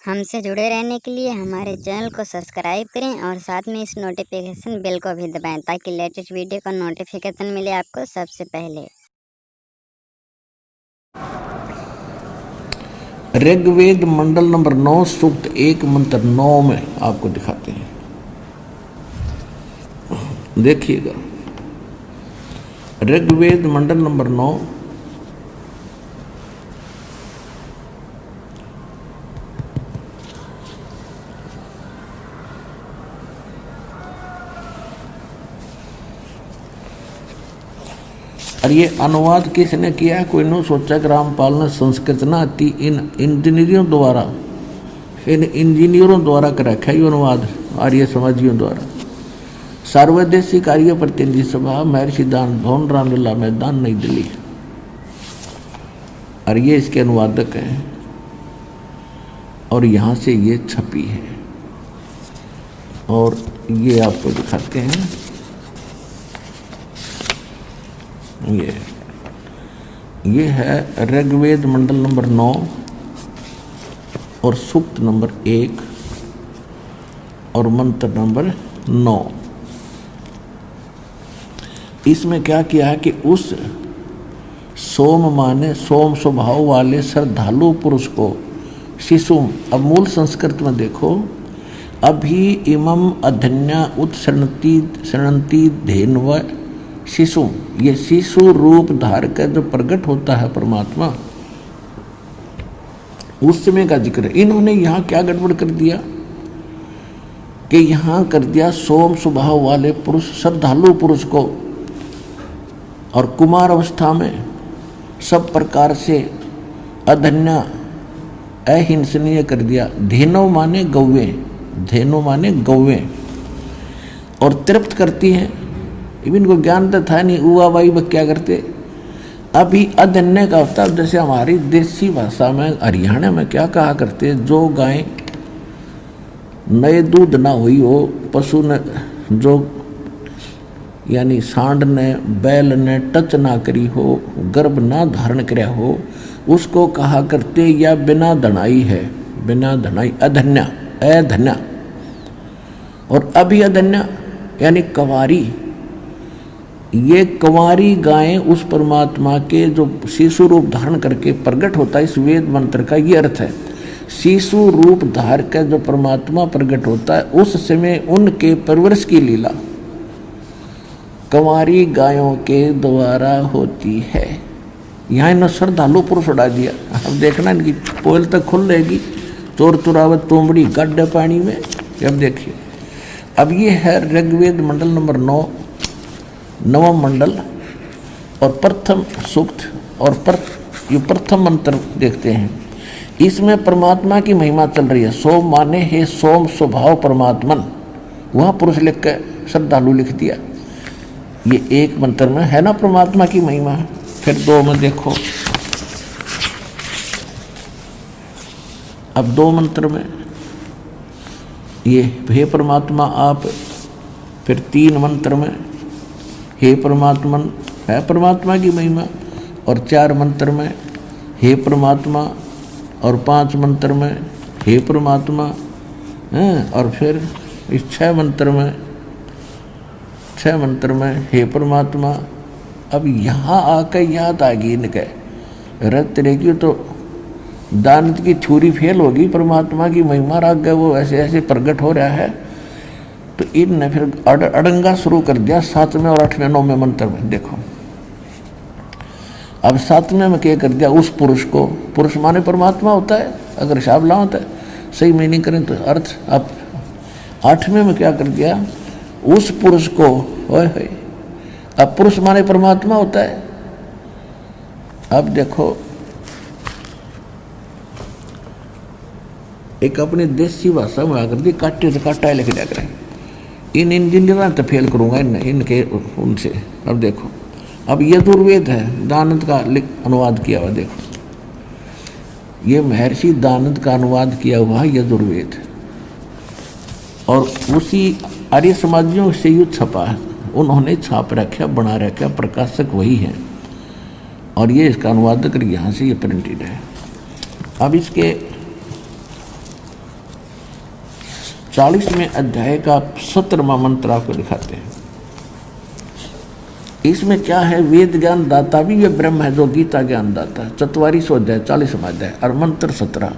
हमसे जुड़े रहने के लिए हमारे चैनल को सब्सक्राइब करें और साथ में इस नोटिफिकेशन बेल को भी दबाएं ताकि लेटेस्ट वीडियो का नोटिफिकेशन मिले आपको सबसे पहले। ऋग्वेद मंडल नंबर 9 सूक्त 1 मंत्र 9 में आपको दिखाते हैं। देखिएगा, ऋग्वेद मंडल नंबर 9 और ये अनुवाद किसने किया? कोई नहीं सोचा कि रामपाल ने संस्कृत ना आती, इन इंजीनियरों द्वारा कर रखा है अनुवाद आर्य समाजियों द्वारा। सर्वदेशी कार्य प्रतिनिधि सभा, महर्षि दान भवन, रामलीला मैदान, नई दिल्ली। और ये इसके अनुवादक हैं और यहाँ से ये छपी है और ये आपको दिखाते हैं। ये है ऋग्वेद मंडल नंबर 9 और सूक्त नंबर 1 और मंत्र नंबर 9। इसमें क्या किया है कि उस सोम माने सोम स्वभाव वाले श्रद्धालु पुरुष को शिशुम, अब मूल संस्कृत में देखो, अभी इमम अधन्या उत्सृणंती धेन्व शिशु, ये शिशु रूप धार कर जो प्रकट होता है परमात्मा, उस समय का जिक्र है। इन्होंने यहाँ क्या गड़बड़ कर दिया कि यहाँ कर दिया सोम स्वभाव वाले पुरुष, श्रद्धालु पुरुष को, और कुमार अवस्था में सब प्रकार से अधन्या अहिंसनीय कर दिया। धेनो माने गौवे, धेनो माने गौवे, और तृप्त करती हैं। इनको ज्ञान तो था नहीं, उवा बाई वह क्या करते। अभी अधन्य का होता है, जैसे हमारी देसी भाषा में हरियाणा में क्या कहा करते, जो गाय नए दूध ना हुई हो, पशु ने जो यानी सांड ने बैल ने टच ना करी हो, गर्भ ना धारण कराया हो, उसको कहा करते या बिना धनाई है, बिना धनाई अधन्या, अधन्या। और अभी अधन्या यानी कंवारी, ये कंवारी गायें उस परमात्मा के जो शिशु रूप धारण करके प्रकट होता है, इस वेद मंत्र का ये अर्थ है। शिशु रूप धार कर जो परमात्मा प्रकट होता है, उस समय उनके परवरिश की लीला कंवारी गायों के द्वारा होती है। यहाँ इन्होंने श्रद्धालु पुरुष उड़ा दिया। अब देखना इनकी पोल तक खुल रहेगी, चोर चुरावत तोमड़ी गड्ढे पानी में। अब देखिए, अब ये है ऋग्वेद मंडल नंबर 9 नवम मंडल और प्रथम सूक्त और प्रथम मंत्र देखते हैं। इसमें परमात्मा की महिमा चल रही है। सोम माने हे सोम स्वभाव परमात्मन, वह पुरुष लिख के श्रद्धालु लिख दिया। ये एक मंत्र में है ना परमात्मा की महिमा। फिर 2 में देखो, अब 2 मंत्र में ये हे परमात्मा आप। फिर 3 मंत्र में हे परमात्मन, है परमात्मा की महिमा। और 4 मंत्र में हे परमात्मा, और 5 मंत्र में हे परमात्मा, और फिर इस 6 मंत्र में हे परमात्मा। अब यहाँ आकर याद आ गई इनके, रत रहेगी तो दानत की छुरी फेल होगी, परमात्मा की महिमा राग गए, वो ऐसे ऐसे प्रकट हो रहा है। तो इनने फिर अड़ंगा शुरू कर दिया 7वें और 8वें 9वें मंत्र में। देखो, अब 7वें में क्या कर दिया, उस पुरुष को, पुरुष माने परमात्मा होता है, अगर शाबला होता है, सही मीनिंग करें तो अर्थ। अब 8वें में क्या कर दिया, उस पुरुष को, ओए अब पुरुष माने परमात्मा होता है। अब देखो, एक अपनी देसी भाषा में आकर दी, काटे से काटा लिख दिया करें। इन इंजीनियर तो फेल करूंगा इनके उनसे। अब देखो, अब यजुर्वेद है, दानंद का अनुवाद किया हुआ। देखो, ये महर्षि दानंद का अनुवाद किया हुआ है यजुर्वेद, और उसी आर्य समाजियों से युद्ध छपा है, उन्होंने छाप रखा, बना रखा, प्रकाशक वही है, और ये इसका अनुवादक यहाँ से ये प्रिंटेड है। अब इसके 40वें अध्याय का 17वां मंत्र आपको दिखाते हैं। इसमें क्या है, वेद ज्ञान दाता भी ये ब्रह्म है जो गीता ज्ञान दाता है। 44वां अध्याय 40वां अध्याय और मंत्र 17।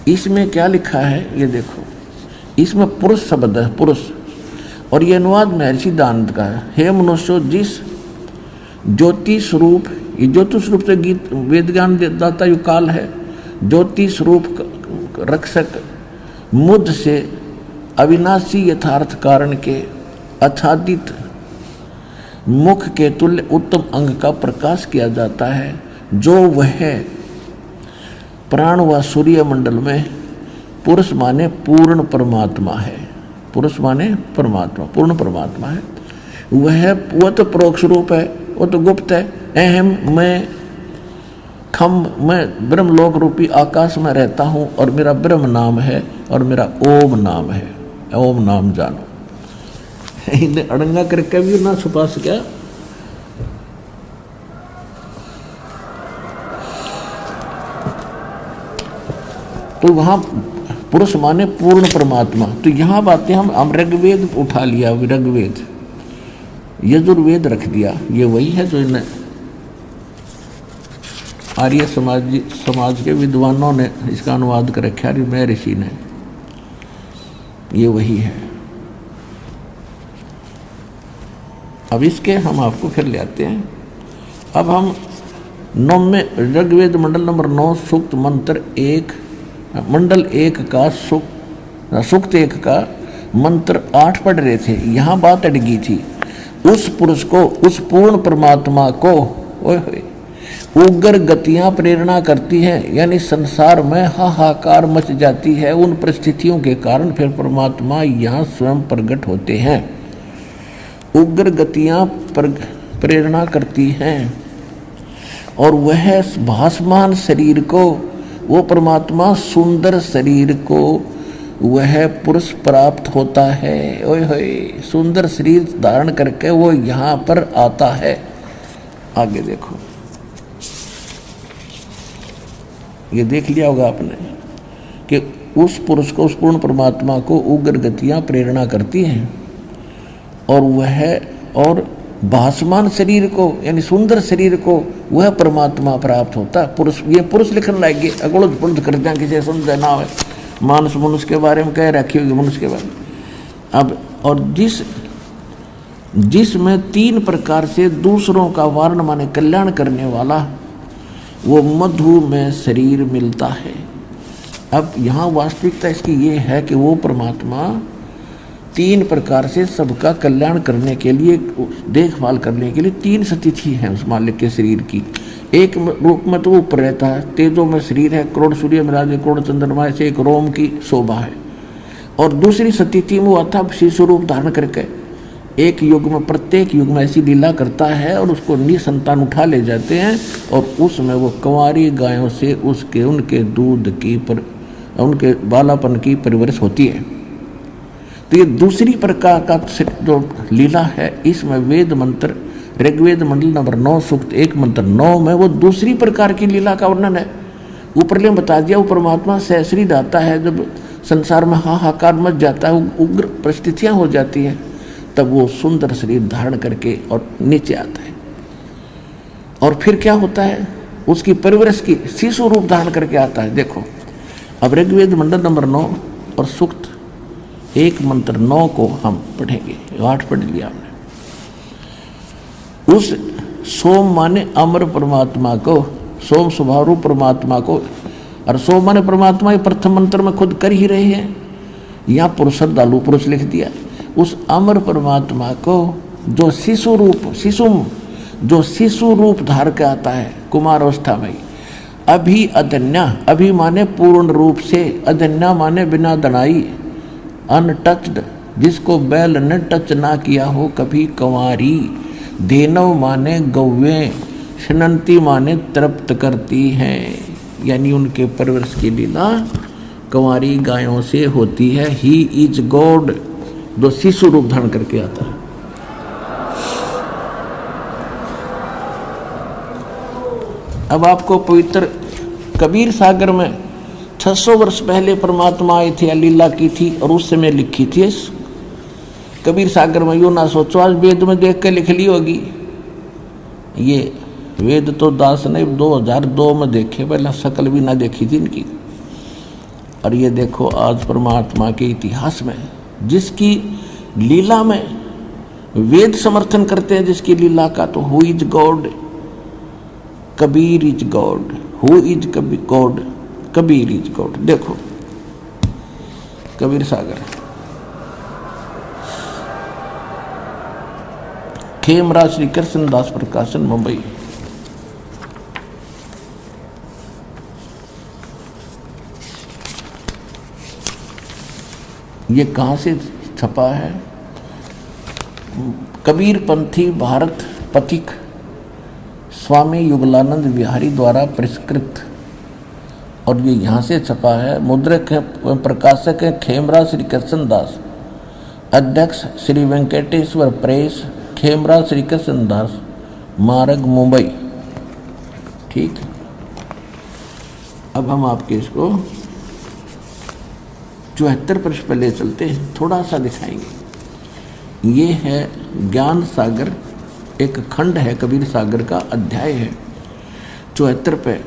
इसमें क्या लिखा है ये देखो, इसमें पुरुष शब्द है, पुरुष, और ये अनुवाद महर्षि दानंद का है। हे मनुष्य, जिस ज्योति स्वरूप, ये ज्योति स्वरूप से गीत वेद ज्ञान दाता यु काल है, ज्योति स्वरूप रक्षक मुद से अविनाशी यथार्थ कारण के आच्छादित मुख के तुल्य उत्तम अंग का प्रकाश किया जाता है, जो वह प्राण व सूर्य मंडल में पुरुष माने पूर्ण परमात्मा है। पुरुष माने परमात्मा, पूर्ण परमात्मा है। वह तो परोक्ष रूप है, वो तो गुप्त है। अहम मैं ब्रह्मलोक रूपी आकाश में रहता हूँ और मेरा ब्रह्म नाम है और मेरा ओम नाम है। ओम नाम जानो। इन्हें अड़ंगा करके भी ना छुपा सका। तो वहां पुरुष माने पूर्ण परमात्मा। तो यहां बातें हम ऋग्वेद उठा लिया, ऋग्वेद, यजुर्वेद रख दिया। ये वही है जो इन्हें आर्य समाज के विद्वानों ने इसका अनुवाद कर रखा है, मैं ऋषि ने। ये वही है। अब इसके हम आपको फिर ले आते हैं। अब हम 9वें ऋग्वेद मंडल नंबर 9 सूक्त मंत्र 1, मंडल 1 का सूक्त 1 का मंत्र 8 पढ़ रहे थे। यहाँ बात अटकी थी। उस पुरुष को, उस पूर्ण परमात्मा को उग्र गतियां प्रेरणा करती हैं, यानी संसार में हाहाकार मच जाती है। उन परिस्थितियों के कारण फिर परमात्मा यहाँ स्वयं प्रकट होते हैं। उग्र गतियां प्रेरणा करती हैं और वह भासमान शरीर को, वो परमात्मा सुंदर शरीर को वह पुरुष प्राप्त होता है। ओए होए, सुंदर शरीर धारण करके वो यहाँ पर आता है। आगे देखो, ये देख लिया होगा आपने कि उस पुरुष को, उस पूर्ण परमात्मा को उग्र गतियां प्रेरणा करती हैं और वह, और भासमान शरीर को यानी सुंदर शरीर को वह परमात्मा प्राप्त होता है। पुरुष, ये पुरुष लिखने लगे अगुड़ पुरुष कर दें किसी सुंदर नाम है, मानस मनुष्य के बारे में कह रखी होगी, मनुष्य के बारे में। अब और जिसमें 3 प्रकार से दूसरों का वारण माने कल्याण करने वाला वो मधु में शरीर मिलता है। अब यहाँ वास्तविकता इसकी ये है कि वो परमात्मा 3 प्रकार से सबका कल्याण करने के लिए, देखभाल करने के लिए 3 स्थिति है उस मालिक के शरीर की। एक रूप में तो वो ऊपर रहता है, तेजों में शरीर है, करोड़ सूर्य मिला करोड़ चंद्रमा से एक रोम की शोभा है। और दूसरी स्थिति में वो अथा शिशु रूप धारण करके एक युग में, प्रत्येक युग में ऐसी लीला करता है और उसको निसंतान उठा ले जाते हैं और उसमें वो कंवारी गायों से उसके, उनके दूध की उनके बालापन की परवरिश होती है। तो ये दूसरी प्रकार का जो लीला है, इसमें वेद मंत्र ऋग्वेद मंडल नंबर 9 सूक्त 1 मंत्र 9 में वो दूसरी प्रकार की लीला का वर्णन है। ऊपर ले बता दिया, वो परमात्मा सहस्री दाता है। जब संसार में हाहाकार मच जाता है, उग्र परिस्थितियां हो जाती हैं, तब वो सुंदर शरीर धारण करके और नीचे आता है। और फिर क्या होता है, उसकी परवरिश की शिशु रूप धारण करके आता है। देखो, अब ऋग्वेद मंडल नंबर 9 और सूक्त 1 मंत्र 9 को हम पढ़ेंगे। 8 पढ़ लिया हमने। उस सोम माने अमर परमात्मा को, सोम स्वभाव रूप परमात्मा को, और सोम माने परमात्मा ये प्रथम मंत्र में खुद कर ही रहे हैं, यहाँ पुरुष श्रद्धालु पुरुष लिख दिया। उस अमर परमात्मा को जो शिशु रूप धार के आता है कुमार अवस्था में, अभी अधन्या, अभी माने पूर्ण रूप से, अधन्या माने बिना दनाई, अनटच्ड, जिसको बैल ने टच ना किया हो कभी, कंवारी, धेनव माने गौवें, शनंती माने तृप्त करती हैं, यानी उनके परवरिश की लीला कंवारी गायों से होती है। ही इज गॉड, जो शिशु रूप धारण करके आता है। अब आपको पवित्र कबीर सागर में 600 वर्ष पहले परमात्मा आए थे, लीला की थी और उस समय लिखी थी कबीर सागर में। यूँ ना सोचो आज वेद में देख के लिख ली होगी, ये वेद तो दास ने 2002 में देखे, पहले शकल भी ना देखी थी इनकी। और ये देखो आज परमात्मा के इतिहास में जिसकी लीला में वेद समर्थन करते हैं, जिसकी लीला का, तो who is God? Kabir is God. Who is God? Kabir is God. देखो कबीर सागर, खेमराज श्री कृष्णदास प्रकाशन, मुंबई। ये कहाँ से छपा है? कबीर पंथी भारत पथिक स्वामी युगलानंद विहारी द्वारा परिष्कृत, और ये यहाँ से छपा है। मुद्रक प्रकाशक है खेमराज श्री कृष्णदास, अध्यक्ष श्री वेंकटेश्वर प्रेस, खेमराज श्री कृष्णदास मार्ग, मुंबई। ठीक, अब हम आपके इसको 74 पृष्ठ पर ले चलते हैं, थोड़ा सा दिखाएंगे। ये है ज्ञान सागर, एक खंड है कबीर सागर का, अध्याय है 74 पे।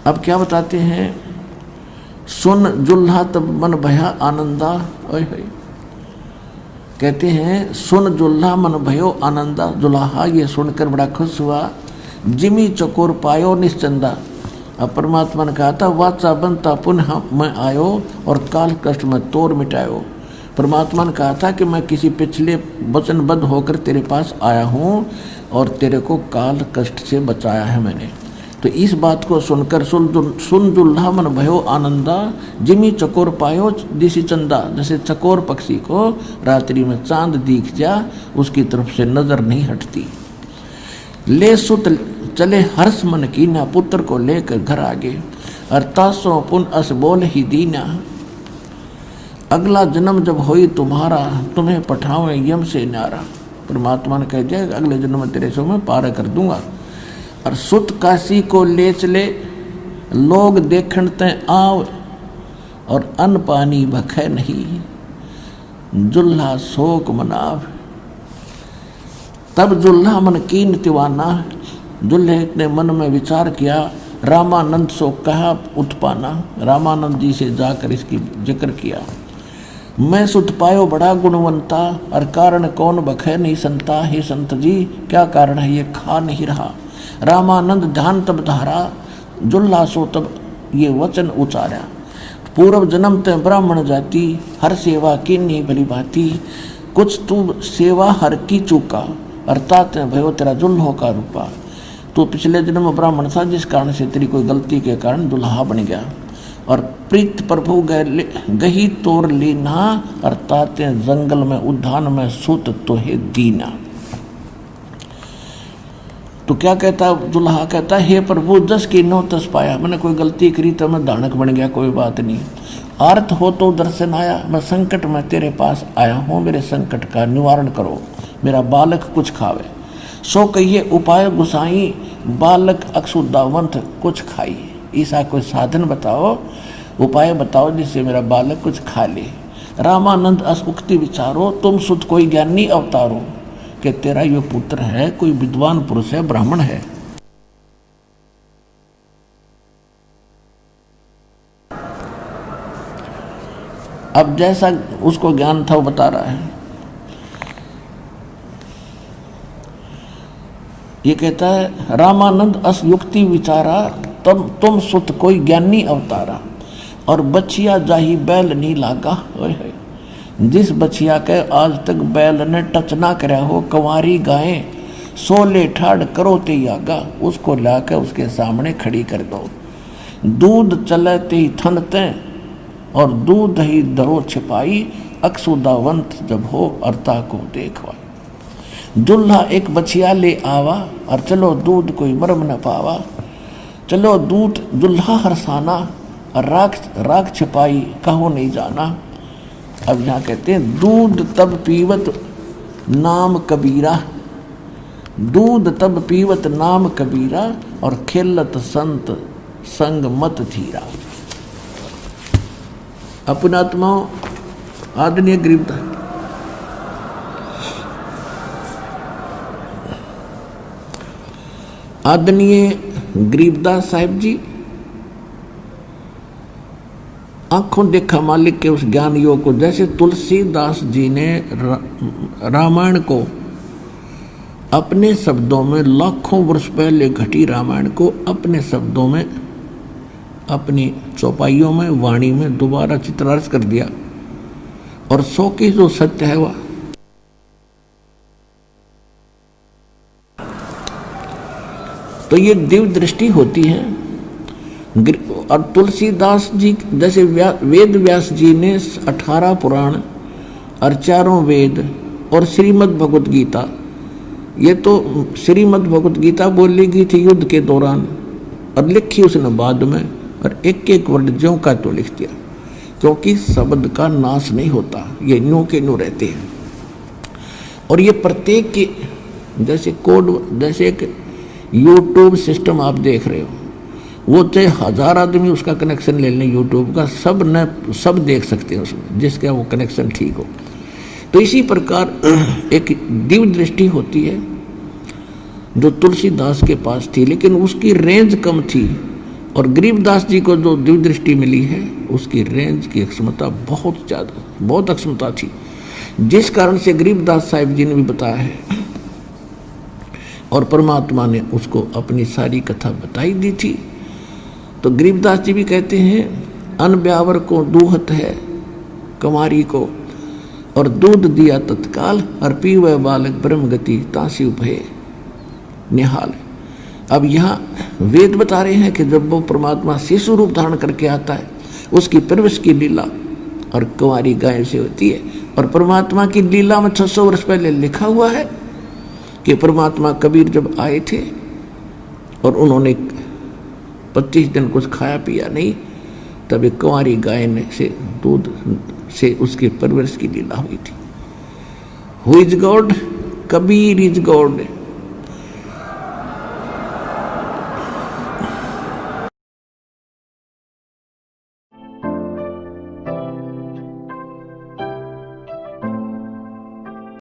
अब क्या बताते हैं? सुन जुल्हा तब मन भया आनंदा। कहते हैं सुन जुल्हा मन भयो आनंदा। जुल्हा ये सुनकर बड़ा खुश हुआ। जिमी चकोर पायो निश्चंदा। अब परमात्मा ने कहा था वाचा बनता पुनः मैं आयो और काल कष्ट में तोड़ मिटायो। परमात्मा ने कहा था कि मैं किसी पिछले वचनबद्ध होकर तेरे पास आया हूँ और तेरे को काल कष्ट से बचाया है मैंने। तो इस बात को सुनकर सुन जुल्हा मन भयो आनंदा। जिमी चकोर पायो दिशी चंदा। जैसे चकोर पक्षी को रात्रि में चांद दिख जा, उसकी तरफ से नजर नहीं हटती। ले सुत चले हर्ष मन कीना। पुत्र को लेकर घर आगे। अर्थासो पुन अस बोल ही दीना। अगला जन्म जब होई तुम्हारा, तुम्हें पठावे यम से न्यारा। परमात्मा ने कह दिया अगले जन्म में तेरे से मैं पार कर दूंगा। और सुत काशी को ले चले, लोग देखण ते आव, और अन्न पानी भखे नहीं, जुल्हा शोक मनाव। तब जुल्हा मन कीन तिवाना। दुल्हे ने मन में विचार किया, रामानंद सो कहा उत्पाना। रामानंद जी से जाकर इसकी जिक्र किया। मैं सुत पायो बड़ा गुणवंता, और कारण कौन बखे नहीं संता। हे संत जी क्या कारण है, ये खा नहीं रहा। रामानंद ध्यान तब धारा, जुल्हा सो तब ये वचन उचारा। पूर्व जन्म ते ब्राह्मण जाति, हर सेवा की नहीं भली भांति। कुछ तू सेवा हर की चूका, अर्थात भयो तेरा जुल्हो का रूपा। तो पिछले जन्म ब्राह्मण था, जिस कारण से तेरी कोई गलती के कारण दुल्हा बन गया। और प्रीत प्रभु गही तोर लीना, अर्थात जंगल में उद्यान में सुत तो है दीना। तो क्या कहता दुल्हा? कहता हे प्रभु जस की नो तस पाया। मैंने कोई गलती करी तो मैं दानक बन गया, कोई बात नहीं। आर्त हो तो दर्शन आया, मैं संकट में तेरे पास आया हूँ, मेरे संकट का निवारण करो, मेरा बालक कुछ खावे। सो कहिए उपाय गुसाई, बालक अक्षुदावंत कुछ खाई। ऐसा कोई साधन बताओ, उपाय बताओ जिससे मेरा बालक कुछ खा ले। रामानंद अस उक्ति विचारो, तुम सुध कोई ज्ञानी अवतारो। कि तेरा ये पुत्र है, कोई विद्वान पुरुष है, ब्राह्मण है। अब जैसा उसको ज्ञान था वो बता रहा है। ये कहता है रामानंद अस युक्ति विचारा, तब तुम सुत कोई ज्ञानी अवतारा। और बछिया जाही बैल नहीं लागा। जिस बछिया के आज तक बैल ने टच ना कराया हो, कंवारी गायें सोले ठाड़ करो ते आगा, उसको लाकर उसके सामने खड़ी कर दो। दूध चले ते ही थनते, और दूध ही दरो छिपाई, अक्षुदावंत जब हो अर्ता को देखवाई। दुल्हा एक बछिया ले आवा, और चलो दूध कोई मरम न पावा। चलो दूध दुल्हा हरसाना, और राख छिपाई कहो नहीं जाना। अब यहाँ कहते हैं दूध तब पीवत नाम कबीरा। दूध तब पीवत नाम कबीरा, और खेलत संत संग मत धीरा। अपनात्मा आदरणीय गरीबदास गरीबदास साहिब जी आंखों देखा मालिक के उस ज्ञान योग को, जैसे तुलसीदास जी ने रामायण को अपने शब्दों में, लाखों वर्ष पहले घटी रामायण को अपने शब्दों में, अपनी चौपाइयों में, वाणी में दोबारा चित्रार्थ कर दिया, और 100 की जो सत्य है वह तो ये दिव्य दृष्टि होती है। और तुलसीदास जी जैसे वेद व्यास जी ने 18 पुराण और 4 वेद और श्रीमद् भगवत गीता, ये तो श्रीमद् भगवत गीता बोली गई थी युद्ध के दौरान और लिखी उसने बाद में, और एक एक वर्ड ज्यों का तो लिख दिया, क्योंकि शब्द का नाश नहीं होता, ये न्यू के न्यू रहते हैं। और ये प्रत्येक के जैसे कोड, जैसे एक यूट्यूब सिस्टम आप देख रहे हो, वो चाहे 1000 आदमी उसका कनेक्शन ले लें यूट्यूब का, सब देख सकते हैं उसमें, जिसका वो कनेक्शन ठीक हो। तो इसी प्रकार एक दिव्य दृष्टि होती है जो तुलसीदास के पास थी, लेकिन उसकी रेंज कम थी, और गरीबदास जी को जो दिव्य दृष्टि मिली है उसकी रेंज की क्षमता बहुत ज़्यादा, बहुत अक्षमता थी, जिस कारण से गरीबदास साहिब जी ने भी बताया है, और परमात्मा ने उसको अपनी सारी कथा बताई दी थी। तो गरीबदास जी भी कहते हैं, अन ब्यावर को दूहत है कुमारी को, और दूध दिया तत्काल, और पीवे बालक ब्रह्म गति तासी भय निहाल। अब यहाँ वेद बता रहे हैं कि जब वो परमात्मा शिशु रूप धारण करके आता है, उसकी प्रवेश की लीला और कुंवारी गाय से होती है। और परमात्मा की लीला में 600 वर्ष पहले लिखा हुआ है कि परमात्मा कबीर जब आए थे और उन्होंने 25 दिन कुछ खाया पिया नहीं, तब एक कुंवारी गाय ने से दूध से उसके परवरिश की लीला हुई थी। Who is God? Kabir is God.